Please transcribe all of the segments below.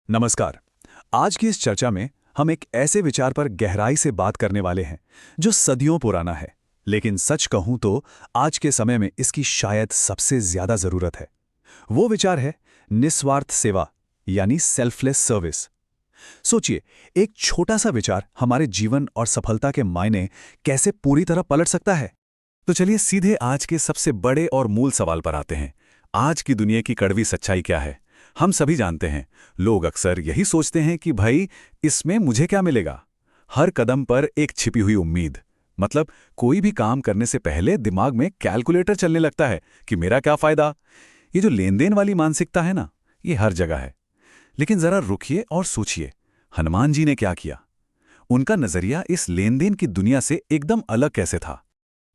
नमस्कार। आज की इस चर्चा में हम एक ऐसे विचार पर गहराई से बात करने वाले हैं जो सदियों पुराना है, लेकिन सच कहूं तो आज के समय में इसकी शायद सबसे ज्यादा जरूरत है। वो विचार है निस्वार्थ सेवा, यानी सेल्फलेस सर्विस। सोचिए, एक छोटा सा विचार हमारे जीवन और सफलता के मायने कैसे पूरी तरह पलट सकता है। तो चलिए सीधे आज के सबसे बड़े और मूल सवाल पर आते हैं। आज की दुनिया की कड़वी सच्चाई क्या है? हम सभी जानते हैं, लोग अक्सर यही सोचते हैं कि भाई इसमें मुझे क्या मिलेगा। हर कदम पर एक छिपी हुई उम्मीद, मतलब कोई भी काम करने से पहले दिमाग में कैलकुलेटर चलने लगता है कि मेरा क्या फायदा। ये जो लेन देन वाली मानसिकता है ना, ये हर जगह है। लेकिन जरा रुकिए और सोचिए, हनुमान जी ने क्या किया? उनका नजरिया इस लेन देन की दुनिया से एकदम अलग कैसे था?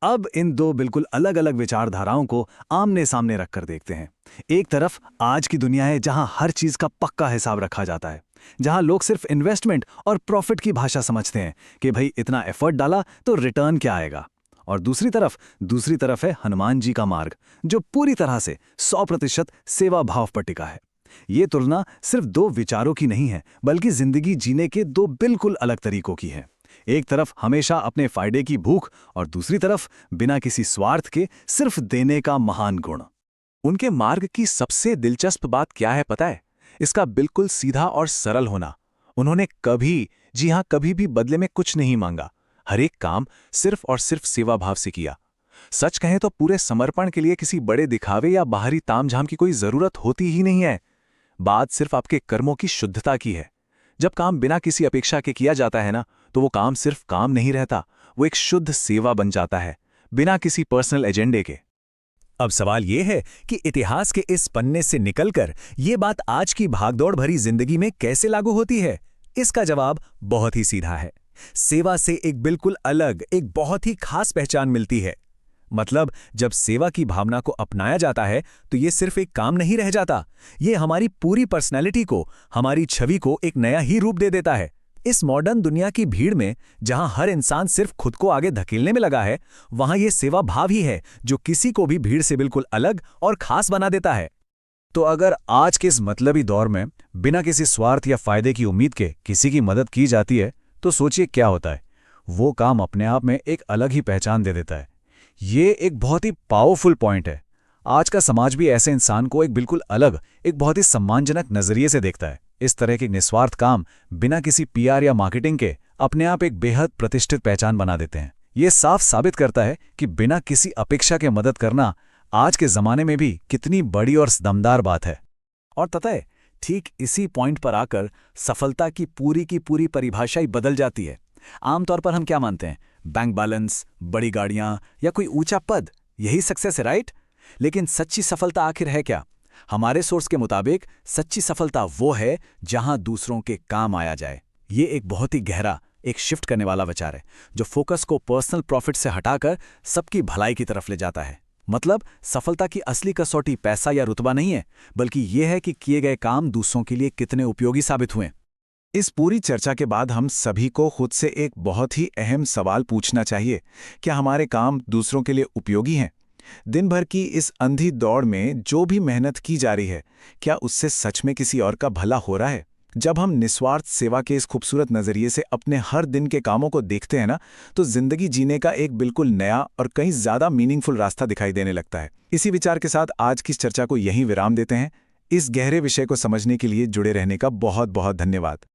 अब इन दो बिल्कुल अलग अलग विचारधाराओं को आमने सामने रखकर देखते हैं। एक तरफ आज की दुनिया है जहां हर चीज का पक्का हिसाब रखा जाता है, जहां लोग सिर्फ इन्वेस्टमेंट और प्रॉफिट की भाषा समझते हैं कि भाई इतना एफर्ट डाला तो रिटर्न क्या आएगा। और दूसरी तरफ है हनुमान जी का मार्ग, जो पूरी तरह से 100% सेवा भाव पर टिका है। ये तुलना सिर्फ दो विचारों की नहीं है, बल्कि जिंदगी जीने के दो बिल्कुल अलग तरीकों की है। एक तरफ हमेशा अपने फायदे की भूख और दूसरी तरफ बिना किसी स्वार्थ के सिर्फ देने का महान गुण। उनके मार्ग की सबसे दिलचस्प बात क्या है पता है? इसका बिल्कुल सीधा और सरल होना। उन्होंने कभी, जी हां कभी भी बदले में कुछ नहीं मांगा। हर एक काम सिर्फ और सिर्फ सेवा भाव से किया। सच कहें तो पूरे समर्पण के लिए किसी बड़े दिखावे या बाहरी तामझाम की कोई जरूरत होती ही नहीं है। बात सिर्फ आपके कर्मों की शुद्धता की है। जब काम बिना किसी अपेक्षा के किया जाता है ना, तो वो काम सिर्फ काम नहीं रहता, वो एक शुद्ध सेवा बन जाता है, बिना किसी पर्सनल एजेंडे के। अब सवाल यह है कि इतिहास के इस पन्ने से निकलकर ये बात आज की भागदौड़ भरी जिंदगी में कैसे लागू होती है? इसका जवाब बहुत ही सीधा है। सेवा से एक बिल्कुल अलग, एक बहुत ही खास पहचान मिलती है। मतलब जब सेवा की भावना को अपनाया जाता है तो ये सिर्फ एक काम नहीं रह जाता, ये हमारी पूरी पर्सनैलिटी को, हमारी छवि को एक नया ही रूप दे देता है। इस मॉडर्न दुनिया की भीड़ में जहां हर इंसान सिर्फ खुद को आगे धकेलने में लगा है, वहां ये सेवा भाव ही है जो किसी को भी भीड़ से बिल्कुल अलग और खास बना देता है। तो अगर आज के इस मतलबी दौर में बिना किसी स्वार्थ या फायदे की उम्मीद के किसी की मदद की जाती है, तो सोचिए क्या होता है। वो काम अपने आप में एक अलग ही पहचान दे देता है। ये एक बहुत ही पावरफुल पॉइंट है। आज का समाज भी ऐसे इंसान को एक बिल्कुल अलग, एक बहुत ही सम्मानजनक नजरिए से देखता है। इस तरह के निस्वार्थ काम बिना किसी पीआर या मार्केटिंग के अपने आप एक बेहद प्रतिष्ठित पहचान बना देते हैं। ये साफ साबित करता है कि बिना किसी अपेक्षा के मदद करना आज के जमाने में भी कितनी बड़ी और दमदार बात है। और पता है, ठीक इसी पॉइंट पर आकर सफलता की पूरी परिभाषा ही बदल जाती है। आमतौर पर हम क्या मानते हैं? बैंक बैलेंस, बड़ी गाड़ियां या कोई ऊंचा पद, यही सक्सेस है, राइट? लेकिन सच्ची सफलता आखिर है क्या? हमारे सोर्स के मुताबिक सच्ची सफलता वो है जहां दूसरों के काम आया जाए। ये एक बहुत ही गहरा, एक शिफ्ट करने वाला विचार है, जो फोकस को पर्सनल प्रॉफिट से हटाकर सबकी भलाई की तरफ ले जाता है। मतलब सफलता की असली कसौटी पैसा या रुतबा नहीं है, बल्कि यह है कि किए गए काम दूसरों के लिए कितने उपयोगी साबित हुए। इस पूरी चर्चा के बाद हम सभी को खुद से एक बहुत ही अहम सवाल पूछना चाहिए, क्या हमारे काम दूसरों के लिए उपयोगी हैं? दिन भर की इस अंधी दौड़ में जो भी मेहनत की जा रही है, क्या उससे सच में किसी और का भला हो रहा है? जब हम निस्वार्थ सेवा के इस खूबसूरत नजरिए से अपने हर दिन के कामों को देखते हैं ना, तो जिंदगी जीने का एक बिल्कुल नया और कहीं ज्यादा मीनिंगफुल रास्ता दिखाई देने लगता है। इसी विचार के साथ आज की इस चर्चा को यहीं विराम देते हैं। इस गहरे विषय को समझने के लिए जुड़े रहने का बहुत बहुत धन्यवाद।